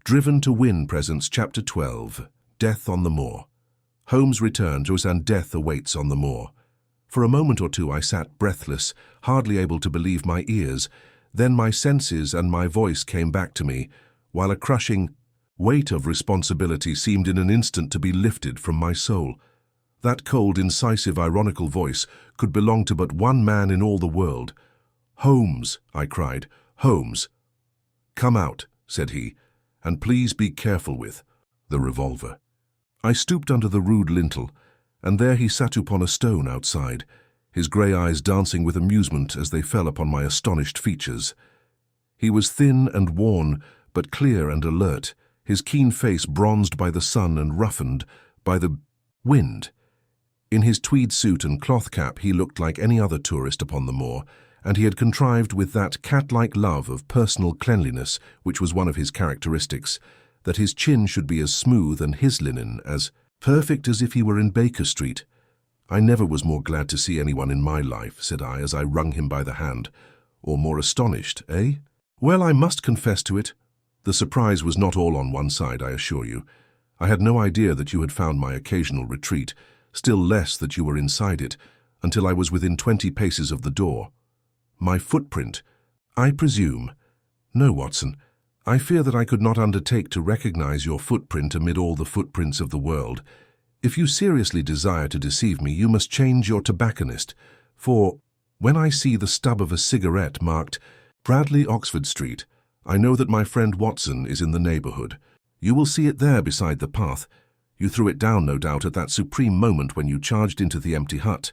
Driven to Win presents Chapter 12, Death on the Moor. Holmes returns and death awaits on the moor. For a moment or two I sat breathless, hardly able to believe my ears. Then my senses and my voice came back to me, while a crushing weight of responsibility seemed in an instant to be lifted from my soul. That cold, incisive, ironical voice could belong to but one man in all the world. "Holmes," I cried, "Holmes." "Come out," said he, "and please be careful with the revolver." I stooped under the rude lintel, and there he sat upon a stone outside, his grey eyes dancing with amusement as they fell upon my astonished features. He was thin and worn, but clear and alert, his keen face bronzed by the sun and roughened by the wind. In his tweed suit and cloth cap he looked like any other tourist upon the moor, and he had contrived with that cat-like love of personal cleanliness which was one of his characteristics, that his chin should be as smooth and his linen as perfect as if he were in Baker Street. "I never was more glad to see anyone in my life," said I as I wrung him by the hand. "Or more astonished, eh?" "Well, I must confess to it. The surprise was not all on one side, I assure you. I had no idea that you had found my occasional retreat, still less that you were inside it, until I was within 20 paces of the door. My footprint, I presume. No, Watson, I fear that I could not undertake to recognize your footprint amid all the footprints of the world. If you seriously desire to deceive me, you must change your tobacconist, for when I see the stub of a cigarette marked Bradley, Oxford Street, I know that my friend Watson is in the neighborhood. You will see it there beside the path. You threw it down, no doubt, at that supreme moment when you charged into the empty hut."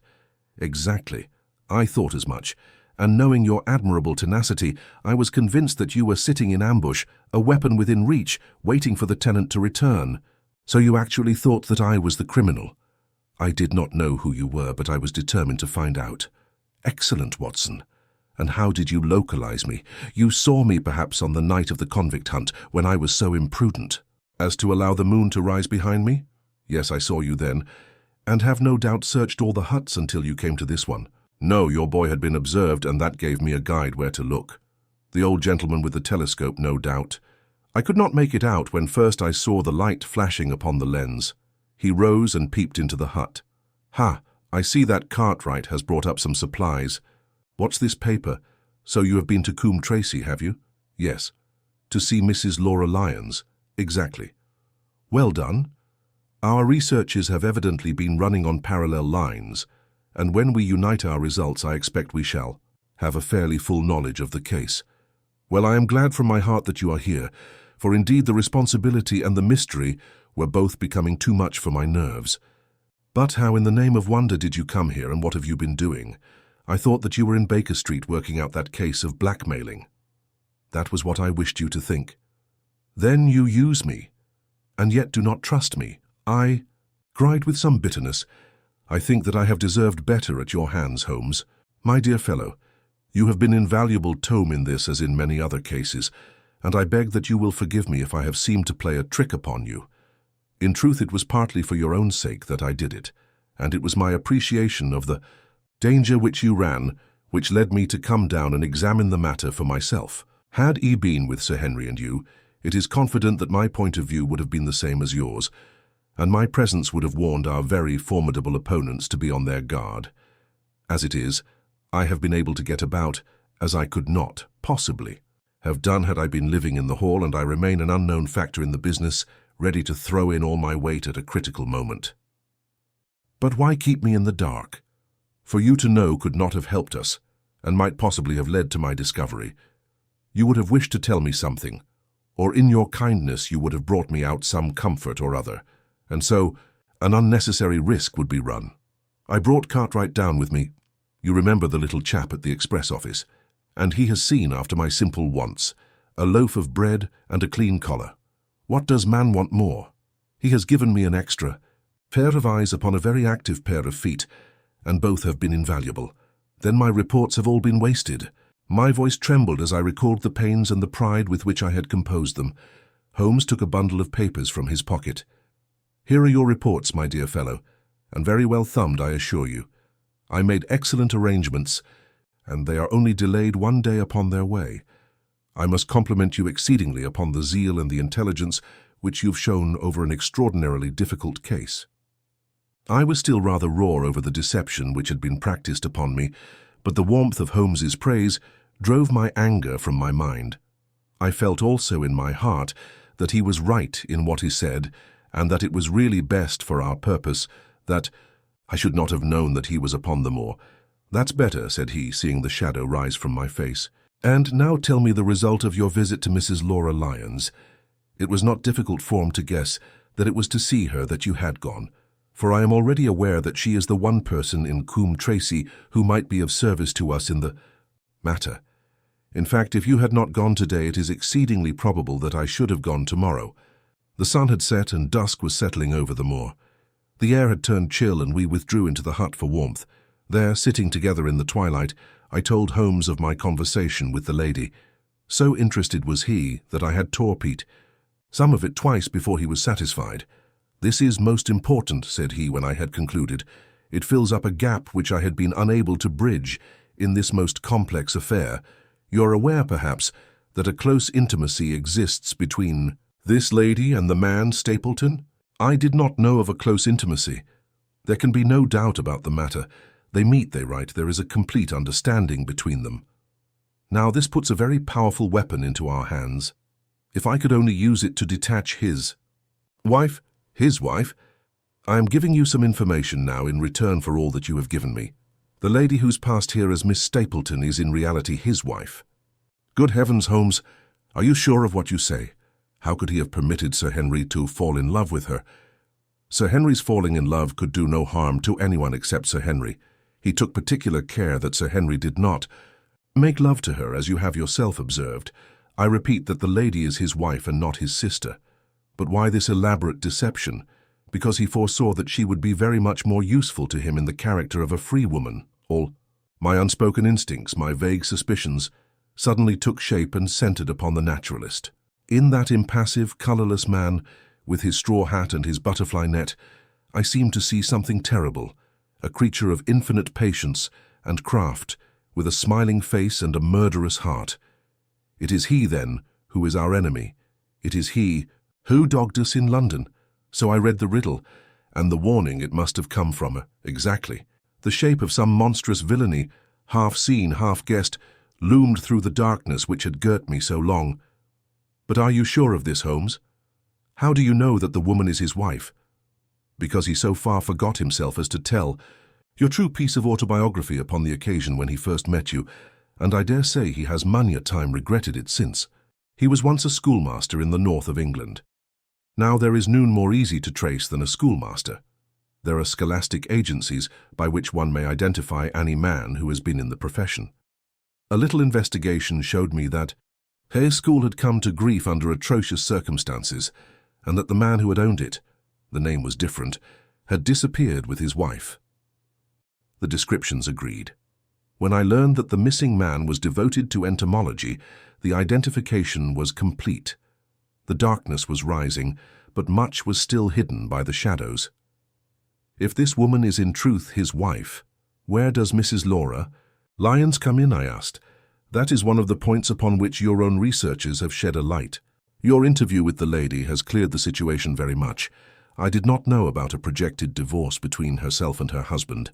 "Exactly. I thought as much. And knowing your admirable tenacity, I was convinced that you were sitting in ambush, a weapon within reach, waiting for the tenant to return. So you actually thought that I was the criminal." "I did not know who you were, but I was determined to find out." "Excellent, Watson. And how did you localize me? You saw me perhaps on the night of the convict hunt, when I was so imprudent as to allow the moon to rise behind me?" "Yes, I saw you then, and have no doubt searched all the huts until you came to this one." "No, your boy had been observed, and that gave me a guide where to look. The old gentleman with the telescope, no doubt. I could not make it out when first I saw the light flashing upon the lens. He rose and peeped into the hut. Ha, I see that Cartwright has brought up some supplies. What's this paper? So you have been to Coombe Tracy, have you?" "Yes." "To see Mrs. Laura Lyons?" "Exactly." "Well done. Our researches have evidently been running on parallel lines, and when we unite our results I expect we shall have a fairly full knowledge of the case. Well, I am glad from my heart that you are here, for indeed the responsibility and the mystery were both becoming too much for my nerves. But how in the name of wonder did you come here, and what have you been doing? I thought that you were in Baker Street working out that case of blackmailing." "That was what I wished you to think." "Then you use me, and yet do not trust me." I cried with some bitterness. "I think that I have deserved better at your hands, Holmes. My dear fellow, you have been invaluable tome in this as in many other cases, and I beg that you will forgive me if I have seemed to play a trick upon you. In truth, it was partly for your own sake that I did it, and it was my appreciation of the danger which you ran which led me to come down and examine the matter for myself. Had he been with Sir Henry and you, it is confident that my point of view would have been the same as yours, and my presence would have warned our very formidable opponents to be on their guard. As it is, I have been able to get about as I could not, possibly, have done had I been living in the hall, and I remain an unknown factor in the business, ready to throw in all my weight at a critical moment. But why keep me in the dark? For you to know could not have helped us, and might possibly have led to my discovery. You would have wished to tell me something, or in your kindness you would have brought me out some comfort or other, and so an unnecessary risk would be run. I brought Cartwright down with me. You remember the little chap at the express office, and he has seen after my simple wants, a loaf of bread and a clean collar. What does man want more? He has given me an extra pair of eyes upon a very active pair of feet, and both have been invaluable. Then my reports have all been wasted. My voice trembled as I recalled the pains and the pride with which I had composed them. Holmes took a bundle of papers from his pocket. "Here are your reports, my dear fellow, and very well thumbed, I assure you. I made excellent arrangements, and they are only delayed one day upon their way. I must compliment you exceedingly upon the zeal and the intelligence which you've shown over an extraordinarily difficult case." I was still rather raw over the deception which had been practiced upon me, but the warmth of Holmes's praise drove my anger from my mind. I felt also in my heart that he was right in what he said, and that it was really best for our purpose that I should not have known that he was upon the moor. "That's better," said he, seeing the shadow rise from my face. "And now tell me the result of your visit to Mrs. Laura Lyons." It was not difficult for me to guess that it was to see her that you had gone, for I am already aware that she is the one person in Coombe Tracey who might be of service to us in the matter. In fact, if you had not gone today, it is exceedingly probable that I should have gone tomorrow. The sun had set and dusk was settling over the moor. The air had turned chill and we withdrew into the hut for warmth. There, sitting together in the twilight, I told Holmes of my conversation with the lady. So interested was he that I had torpeed some of it twice before he was satisfied. "This is most important," said he when I had concluded. "It fills up a gap which I had been unable to bridge in this most complex affair. You're aware, perhaps, that a close intimacy exists between this lady and the man Stapleton?" "I did not know of a close intimacy. There can be no doubt about the matter. They meet, they write. There is a complete understanding between them. Now this puts a very powerful weapon into our hands. If I could only use it to detach his wife. I am giving you some information now in return for all that you have given me. The lady who's passed here as Miss Stapleton is in reality his wife." "Good heavens, Holmes, are you sure of what you say? How could he have permitted Sir Henry to fall in love with her?" "Sir Henry's falling in love could do no harm to anyone except Sir Henry. He took particular care that Sir Henry did not make love to her, as you have yourself observed. I repeat that the lady is his wife and not his sister. But why this elaborate deception? Because he foresaw that she would be very much more useful to him in the character of a free woman. All my unspoken instincts, my vague suspicions, suddenly took shape and centered upon the naturalist. In that impassive, colorless man, with his straw hat and his butterfly net, I seemed to see something terrible, a creature of infinite patience and craft, with a smiling face and a murderous heart. It is he, then, who is our enemy. It is he who dogged us in London. So I read the riddle, and the warning it must have come from her. Exactly. The shape of some monstrous villainy, half seen, half guessed, loomed through the darkness which had girt me so long. But are you sure of this, Holmes? How do you know that the woman is his wife? Because he so far forgot himself as to tell your true piece of autobiography upon the occasion when he first met you, and I dare say he has many a time regretted it since. He was once a schoolmaster in the north of England. Now there is none more easy to trace than a schoolmaster. There are scholastic agencies by which one may identify any man who has been in the profession. A little investigation showed me that his school had come to grief under atrocious circumstances, and that the man who had owned it, the name was different, had disappeared with his wife. The descriptions agreed. When I learned that the missing man was devoted to entomology, the identification was complete. The darkness was rising, but much was still hidden by the shadows. If this woman is in truth his wife, where does Mrs. Laura Lyons come in? I asked. That is one of the points upon which your own researches have shed a light. Your interview with the lady has cleared the situation very much. I did not know about a projected divorce between herself and her husband.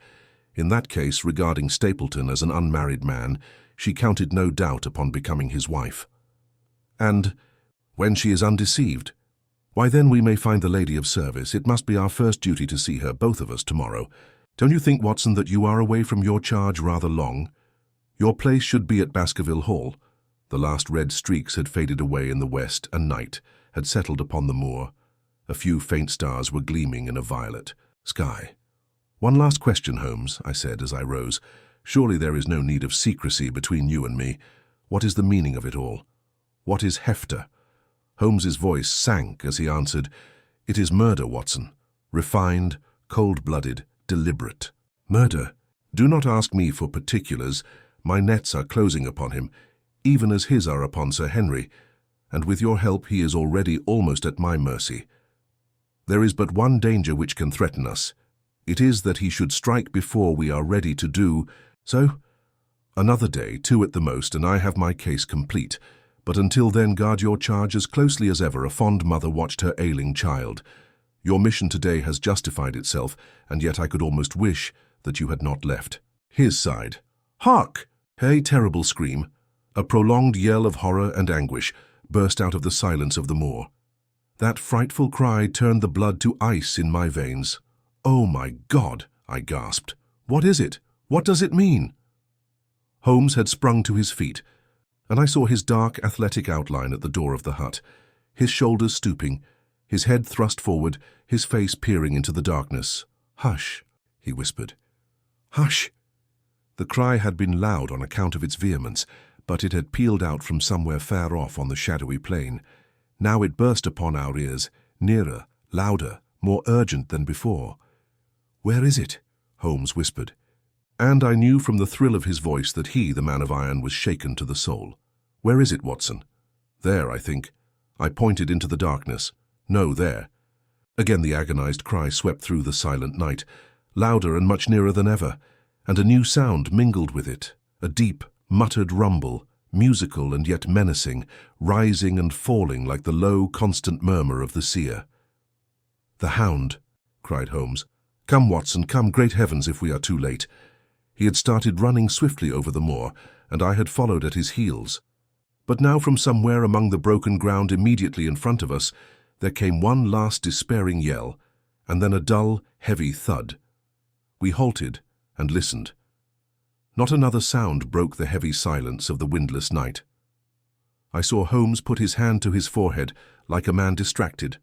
In that case, regarding Stapleton as an unmarried man, she counted no doubt upon becoming his wife. And when she is undeceived, why then we may find the lady of service. It must be our first duty to see her, both of us, tomorrow. Don't you think, Watson, that you are away from your charge rather long? Your place should be at Baskerville Hall. The last red streaks had faded away in the west, and night had settled upon the moor. A few faint stars were gleaming in a violet sky. One last question, Holmes, I said as I rose. Surely there is no need of secrecy between you and me. What is the meaning of it all? What is Hefter? Holmes's voice sank as he answered, It is murder, Watson. Refined, cold-blooded, deliberate. Murder? Do not ask me for particulars. My nets are closing upon him, even as his are upon Sir Henry, and with your help he is already almost at my mercy. There is but one danger which can threaten us. It is that he should strike before we are ready to do so. Another day, 2 at the most, and I have my case complete. But until then, guard your charge as closely as ever a fond mother watched her ailing child. Your mission today has justified itself, and yet I could almost wish that you had not left. His side. Hark! A terrible scream. A prolonged yell of horror and anguish burst out of the silence of the moor. That frightful cry turned the blood to ice in my veins. "Oh my God!" I gasped. "What is it? What does it mean?" Holmes had sprung to his feet, and I saw his dark, athletic outline at the door of the hut, his shoulders stooping, his head thrust forward, his face peering into the darkness. "Hush," he whispered. "Hush!" The cry had been loud on account of its vehemence, but it had pealed out from somewhere far off on the shadowy plain. Now it burst upon our ears, nearer, louder, more urgent than before. "Where is it?" Holmes whispered. And I knew from the thrill of his voice that he, the man of iron, was shaken to the soul. "Where is it, Watson?" "There, I think." I pointed into the darkness. "No, there." Again the agonized cry swept through the silent night, louder and much nearer than ever, and a new sound mingled with it, a deep, muttered rumble, musical and yet menacing, rising and falling like the low, constant murmur of the seer. "The Hound!" cried Holmes. "Come, Watson, come, great heavens, if we are too late." He had started running swiftly over the moor, and I had followed at his heels. But now from somewhere among the broken ground immediately in front of us, there came one last despairing yell, and then a dull, heavy thud. We halted and listened. Not another sound broke the heavy silence of the windless night. I saw Holmes put his hand to his forehead, like a man distracted.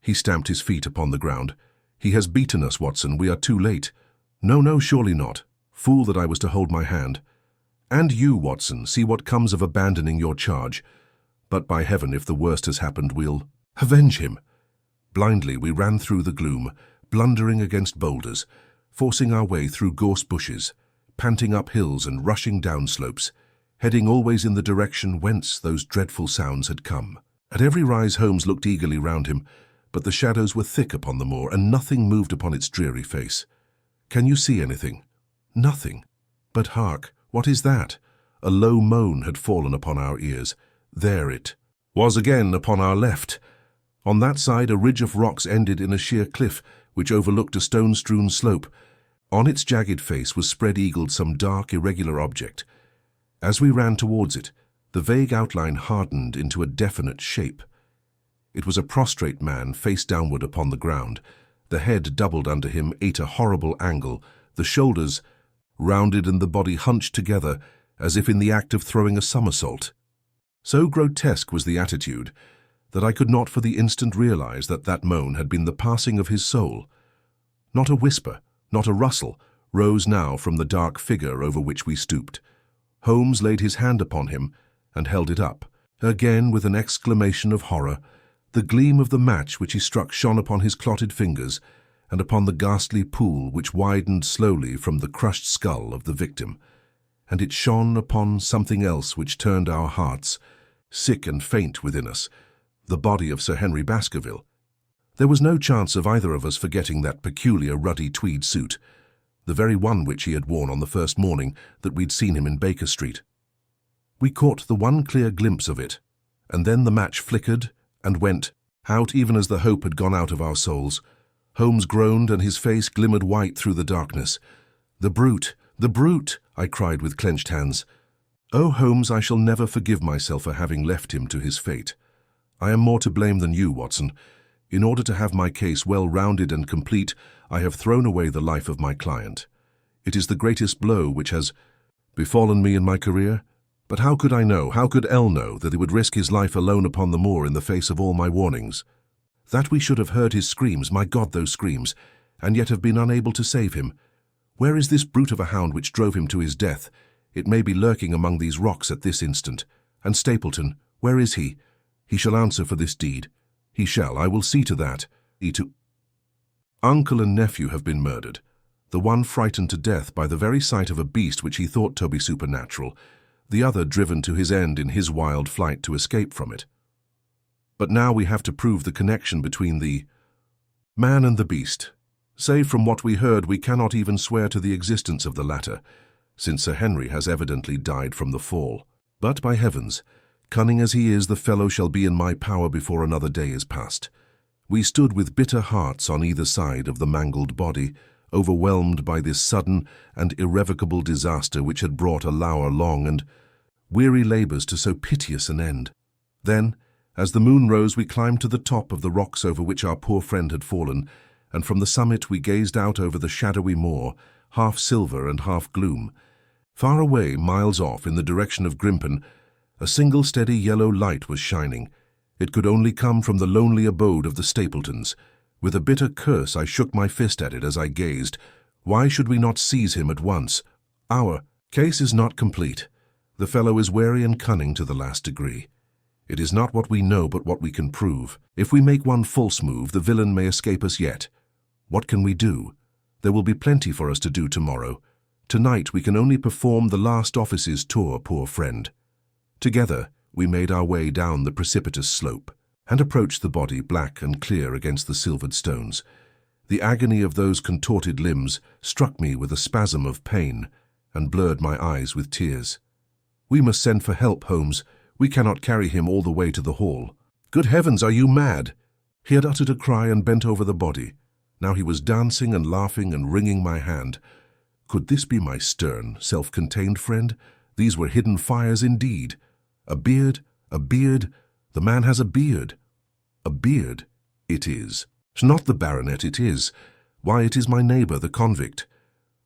He stamped his feet upon the ground. "He has beaten us, Watson. We are too late." "No, no, surely not." Fool that I was to hold my hand. "And you, Watson, see what comes of abandoning your charge. But by heaven, if the worst has happened, we'll avenge him." Blindly we ran through the gloom, blundering against boulders, forcing our way through gorse bushes, panting up hills and rushing down slopes, heading always in the direction whence those dreadful sounds had come. At every rise Holmes looked eagerly round him, but the shadows were thick upon the moor, and nothing moved upon its dreary face. "Can you see anything?" "Nothing. But hark, what is that?" A low moan had fallen upon our ears. There it was again upon our left. On that side a ridge of rocks ended in a sheer cliff which overlooked a stone-strewn slope. On its jagged face was spread-eagled some dark, irregular object. As we ran towards it, the vague outline hardened into a definite shape. It was a prostrate man, face downward upon the ground. The head, doubled under him, at a horrible angle, the shoulders rounded and the body hunched together, as if in the act of throwing a somersault. So grotesque was the attitude that I could not for the instant realize that that moan had been the passing of his soul. Not a whisper, not a rustle, rose now from the dark figure over which we stooped. Holmes laid his hand upon him and held it up. Again, with an exclamation of horror, the gleam of the match which he struck shone upon his clotted fingers and upon the ghastly pool which widened slowly from the crushed skull of the victim. And it shone upon something else which turned our hearts, sick and faint within us, the body of Sir Henry Baskerville. There was no chance of either of us forgetting that peculiar ruddy tweed suit, the very one which he had worn on the first morning that we'd seen him in Baker Street. We caught the one clear glimpse of it, and then the match flickered and went out even as the hope had gone out of our souls. Holmes groaned and his face glimmered white through the darkness. "The brute! The brute!" I cried with clenched hands. "Oh, Holmes, I shall never forgive myself for having left him to his fate. I am more to blame than you, Watson. In order to have my case well rounded and complete, I have thrown away the life of my client. It is the greatest blow which has befallen me in my career. But how could I know, how could L know, that he would risk his life alone upon the moor in the face of all my warnings? That we should have heard his screams, my God, those screams, and yet have been unable to save him. Where is this brute of a hound which drove him to his death? It may be lurking among these rocks at this instant. And Stapleton, where is he? He shall answer for this deed. He shall, I will see to that. Uncle and nephew have been murdered, the one frightened to death by the very sight of a beast which he thought to be supernatural, the other driven to his end in his wild flight to escape from it. But now we have to prove the connection between the man and the beast. Save from what we heard, we cannot even swear to the existence of the latter, since Sir Henry has evidently died from the fall. But by heavens, Cunning as he is, the fellow shall be in my power before another day is past." We stood with bitter hearts on either side of the mangled body, overwhelmed by this sudden and irrevocable disaster which had brought a long and weary labours to so piteous an end. Then, as the moon rose, we climbed to the top of the rocks over which our poor friend had fallen, and from the summit we gazed out over the shadowy moor, half silver and half gloom. Far away, miles off, in the direction of Grimpen, a single steady yellow light was shining. It could only come from the lonely abode of the Stapletons. With a bitter curse I shook my fist at it as I gazed. Why should we not seize him at once? Our case is not complete. The fellow is wary and cunning to the last degree. It is not what we know but what we can prove. If we make one false move, the villain may escape us yet. What can we do? There will be plenty for us to do tomorrow. Tonight we can only perform the last office's tour, poor friend. Together we made our way down the precipitous slope and approached the body, black and clear against the silvered stones. The agony of those contorted limbs struck me with a spasm of pain and blurred my eyes with tears. "We must send for help, Holmes. We cannot carry him all the way to the hall." "Good heavens, are you mad?" He had uttered a cry and bent over the body. Now he was dancing and laughing and wringing my hand. Could this be my stern, self-contained friend? These were hidden fires indeed. A beard, a beard. The man has a beard. A beard, it is. Not the baronet, it is. Why, it is my neighbour, the convict.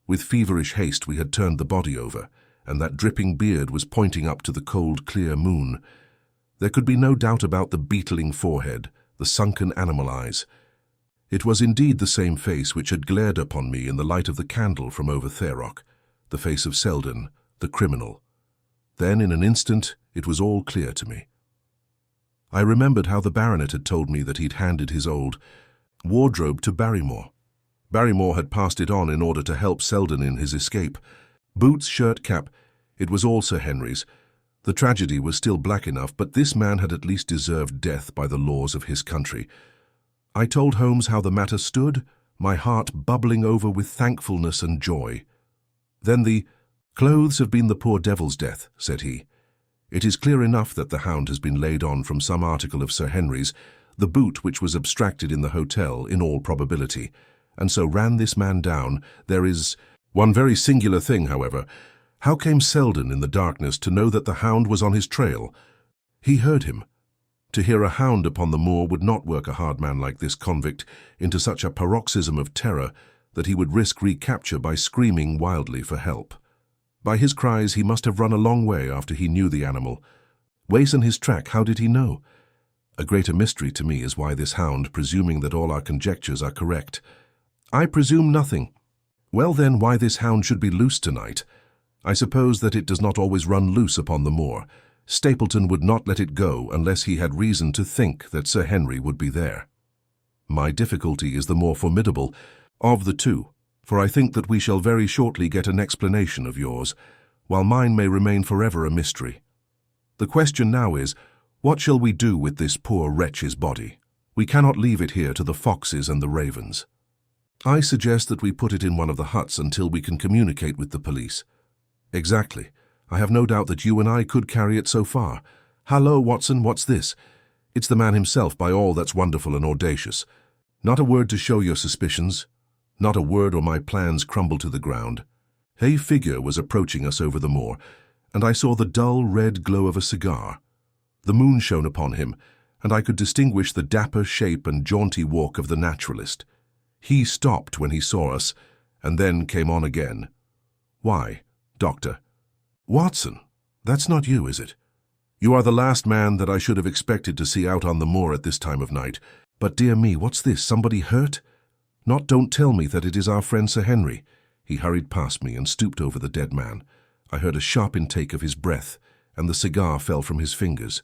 With feverish haste we had turned the body over, and that dripping beard was pointing up to the cold, clear moon. There could be no doubt about the beetling forehead, the sunken animal eyes. It was indeed the same face which had glared upon me in the light of the candle from over Thayrock, the face of Selden, the criminal. Then, in an instant, it was all clear to me. I remembered how the baronet had told me that he'd handed his old wardrobe to Barrymore. Barrymore had passed it on in order to help Selden in his escape. Boots, shirt, cap, it was all Sir Henry's. The tragedy was still black enough, but this man had at least deserved death by the laws of his country. I told Holmes how the matter stood, my heart bubbling over with thankfulness and joy. Then "The clothes have been the poor devil's death," said he. "It is clear enough that the Hound has been laid on from some article of Sir Henry's, the boot which was abstracted in the hotel, in all probability, and so ran this man down. There is one very singular thing, however. How came Selden in the darkness to know that the Hound was on his trail? He heard him. To hear a hound upon the moor would not work a hard man like this convict into such a paroxysm of terror that he would risk recapture by screaming wildly for help. By his cries he must have run a long way after he knew the animal. Wasten his track, how did he know? A greater mystery to me is why this hound, presuming that all our conjectures are correct. I presume nothing. Well then, why this hound should be loose tonight? I suppose that it does not always run loose upon the moor. Stapleton would not let it go unless he had reason to think that Sir Henry would be there. My difficulty is the more formidable of the two, for I think that we shall very shortly get an explanation of yours, while mine may remain forever a mystery. The question now is, what shall we do with this poor wretch's body? We cannot leave it here to the foxes and the ravens. I suggest that we put it in one of the huts until we can communicate with the police. Exactly. I have no doubt that you and I could carry it so far. Hallo, Watson, what's this? It's the man himself, by all that's wonderful and audacious. Not a word to show your suspicions. Not a word, or my plans crumble to the ground. A figure was approaching us over the moor, and I saw the dull red glow of a cigar. The moon shone upon him, and I could distinguish the dapper shape and jaunty walk of the naturalist. He stopped when he saw us, and then came on again. Why, Doctor? Watson, that's not you, is it? You are the last man that I should have expected to see out on the moor at this time of night. But dear me, what's this? Somebody hurt? Don't tell me that it is our friend Sir Henry. He hurried past me and stooped over the dead man. I heard a sharp intake of his breath, and the cigar fell from his fingers.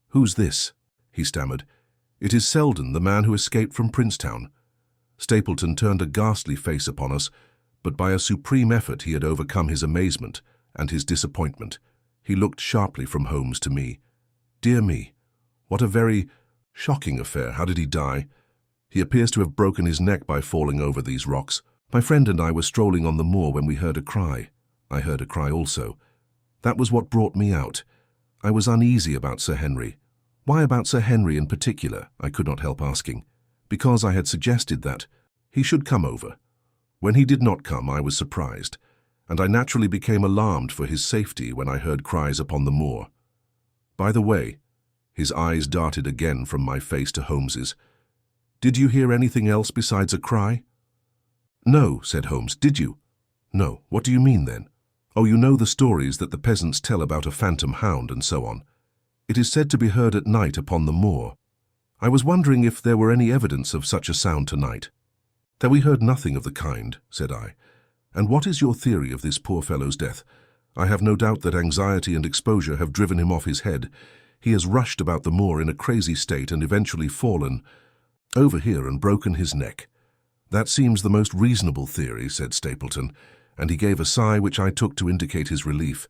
Who's this? He stammered. It is Selden, the man who escaped from Princetown. Stapleton turned a ghastly face upon us, but by a supreme effort he had overcome his amazement and his disappointment. He looked sharply from Holmes to me. Dear me, what a very shocking affair. How did he die? He appears to have broken his neck by falling over these rocks. My friend and I were strolling on the moor when we heard a cry. I heard a cry also. That was what brought me out. I was uneasy about Sir Henry. Why about Sir Henry in particular, I could not help asking, because I had suggested that he should come over. When he did not come, I was surprised, and I naturally became alarmed for his safety when I heard cries upon the moor. By the way, his eyes darted again from my face to Holmes's. Did you hear anything else besides a cry? No, said Holmes. Did you? No. What do you mean then? Oh, you know the stories that the peasants tell about a phantom hound and so on. It is said to be heard at night upon the moor. I was wondering if there were any evidence of such a sound tonight. That we heard nothing of the kind, said I. And what is your theory of this poor fellow's death? I have no doubt that anxiety and exposure have driven him off his head. He has rushed about the moor in a crazy state and eventually fallen over here and broken his neck. That seems the most reasonable theory, said Stapleton, and he gave a sigh which I took to indicate his relief.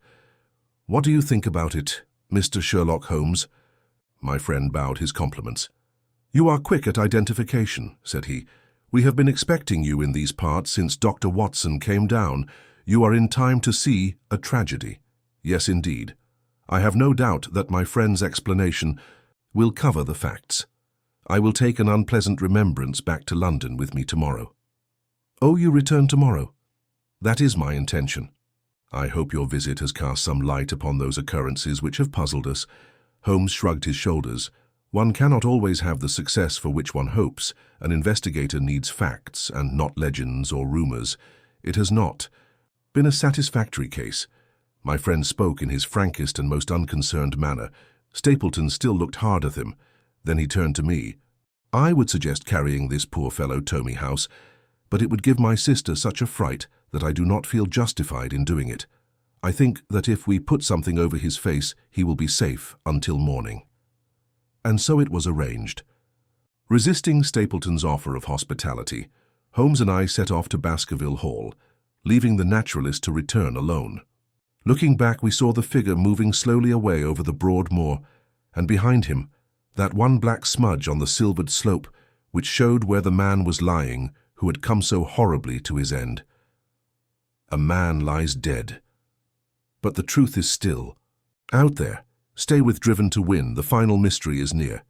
What do you think about it, Mr. Sherlock Holmes? My friend bowed his compliments. You are quick at identification, said he. We have been expecting you in these parts since Dr. Watson came down. You are in time to see a tragedy. Yes, indeed. I have no doubt that my friend's explanation will cover the facts. I will take an unpleasant remembrance back to London with me tomorrow. Oh, you return tomorrow? That is my intention. I hope your visit has cast some light upon those occurrences which have puzzled us. Holmes shrugged his shoulders. One cannot always have the success for which one hopes. An investigator needs facts and not legends or rumors. It has not been a satisfactory case. My friend spoke in his frankest and most unconcerned manner. Stapleton still looked hard at him. Then he turned to me. I would suggest carrying this poor fellow to Tommy House, but it would give my sister such a fright that I do not feel justified in doing it. I think that if we put something over his face, he will be safe until morning. And so it was arranged. Resisting Stapleton's offer of hospitality, Holmes and I set off to Baskerville Hall, leaving the naturalist to return alone. Looking back, we saw the figure moving slowly away over the broad moor, and behind him, that one black smudge on the silvered slope which showed where the man was lying who had come so horribly to his end. A man lies dead. But the truth is still out there. Stay with Driven to Win. The final mystery is near.